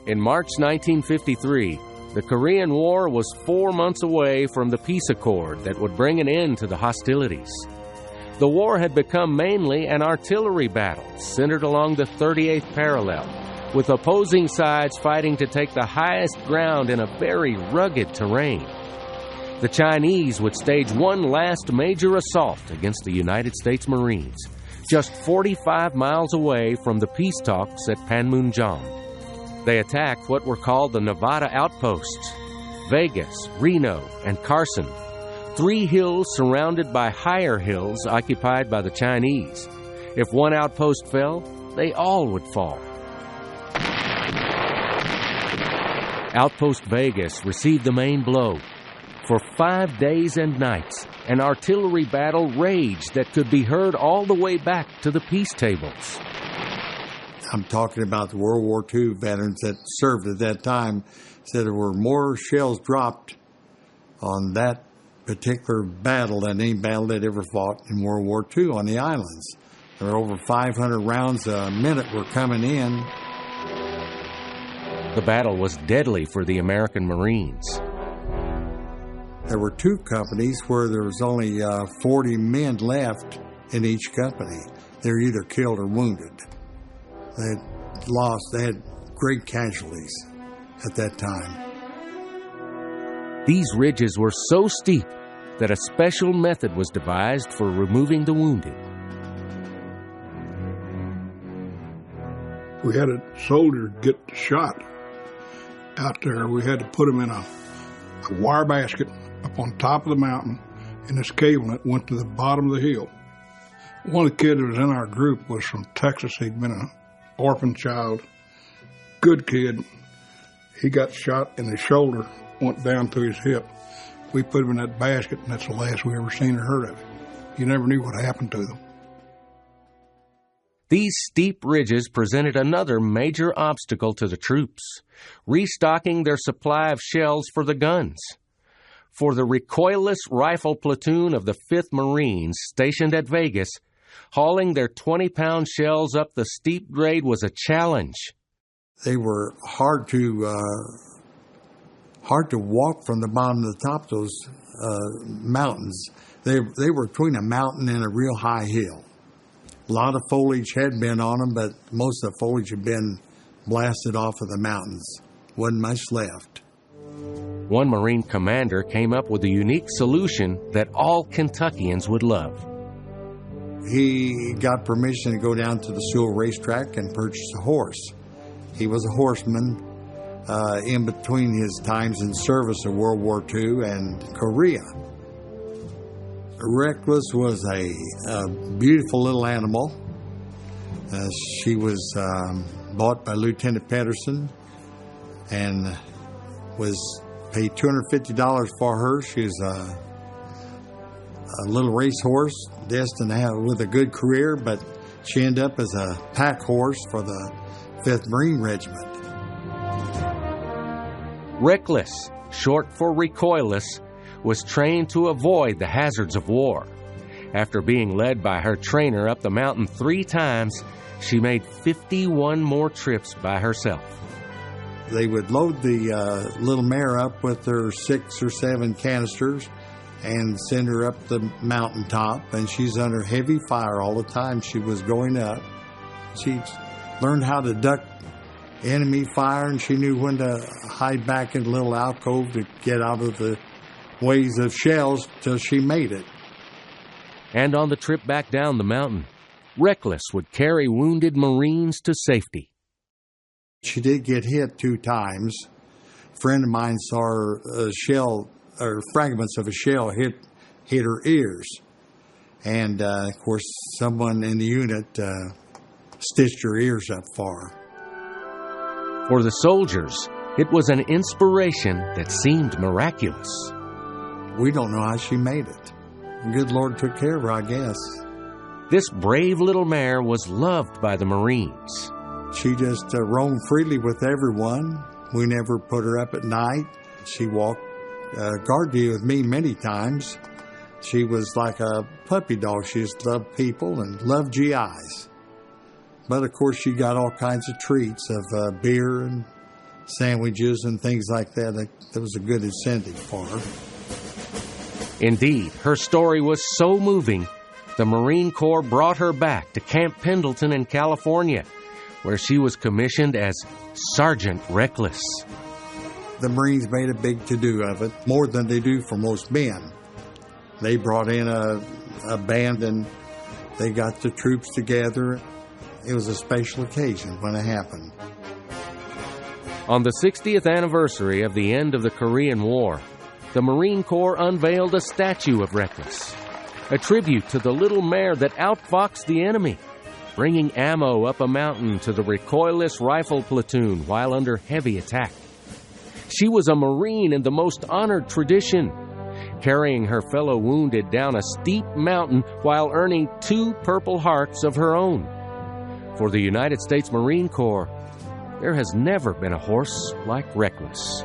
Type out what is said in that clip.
In March 1953, the Korean War was 4 months away from the peace accord that would bring an end to the hostilities. The war had become mainly an artillery battle centered along the 38th parallel, with opposing sides fighting to take the highest ground in a very rugged terrain. The Chinese would stage one last major assault against the United States Marines, just 45 miles away from the peace talks at Panmunjom. They attacked what were called the Nevada outposts, Vegas, Reno, and Carson, 3 hills surrounded by higher hills occupied by the Chinese. If one outpost fell, they all would fall. Outpost Vegas received the main blow. For 5 days and nights, an artillery battle raged that could be heard all the way back to the peace tables. I'm talking about the World War II veterans that served at that time, said there were more shells dropped on that particular battle than any battle they'd ever fought in World War II on the islands. There were over 500 rounds a minute were coming in. The battle was deadly for the American Marines. There were 2 companies where there was only 40 men left in each company. They were either killed or wounded. They had great casualties at that time. These ridges were so steep that a special method was devised for removing the wounded. We had a soldier get shot out there. We had to put him in a wire basket up on top of the mountain, and this cable net went to the bottom of the hill. One of the kids that was in our group was from Texas. He'd been an orphan child, good kid. He got shot in the shoulder, went down through his hip. We put him in that basket, and that's the last we ever seen or heard of him. You never knew what happened to them. These steep ridges presented another major obstacle to the troops, restocking their supply of shells for the guns. For the recoilless rifle platoon of the 5th Marines stationed at Vegas, hauling their 20-pound shells up the steep grade was a challenge. They were hard to walk from the bottom to the top of those mountains. They were between a mountain and a real high hill. A lot of foliage had been on them, but most of the foliage had been blasted off of the mountains. Wasn't much left. One Marine commander came up with a unique solution that all Kentuckians would love. He got permission to go down to the Sewell racetrack and purchase a horse. He was a horseman in between his times in service of World War II and Korea. Reckless was a beautiful little animal. She was bought by Lieutenant Pedersen and was paid $250 for her. She was a little racehorse destined to have with a good career, but she ended up as a pack horse for the 5th Marine Regiment. Reckless, short for recoilless, was trained to avoid the hazards of war. After being led by her trainer up the mountain 3 times, she made 51 more trips by herself. They would load the little mare up with their 6 or 7 canisters and send her up the mountaintop, and she's under heavy fire all the time she was going up. She learned how to duck enemy fire, and she knew when to hide back in a little alcove to get out of the ways of shells till she made it. And on the trip back down the mountain, Reckless would carry wounded Marines to safety. She did get hit 2 times. A friend of mine saw a shell, or fragments of a shell hit her ears. And, of course, someone in the unit stitched her ears up for her. For the soldiers, it was an inspiration that seemed miraculous. We don't know how she made it. The good Lord took care of her, I guess. This brave little mare was loved by the Marines. She just roamed freely with everyone. We never put her up at night. She walked guard duty with me many times. She was like a puppy dog. She just loved people and loved GIs. But, of course, she got all kinds of treats of beer and sandwiches and things like that. That was a good incentive for her. Indeed, her story was so moving, the Marine Corps brought her back to Camp Pendleton in California, where she was commissioned as Sergeant Reckless. The Marines made a big to-do of it, more than they do for most men. They brought in a band and they got the troops together. It was a special occasion when it happened. On the 60th anniversary of the end of the Korean War, the Marine Corps unveiled a statue of Reckless, a tribute to the little mare that outfoxed the enemy, bringing ammo up a mountain to the recoilless rifle platoon while under heavy attack. She was a Marine in the most honored tradition, carrying her fellow wounded down a steep mountain while earning 2 Purple Hearts of her own. For the United States Marine Corps, there has never been a horse like Reckless.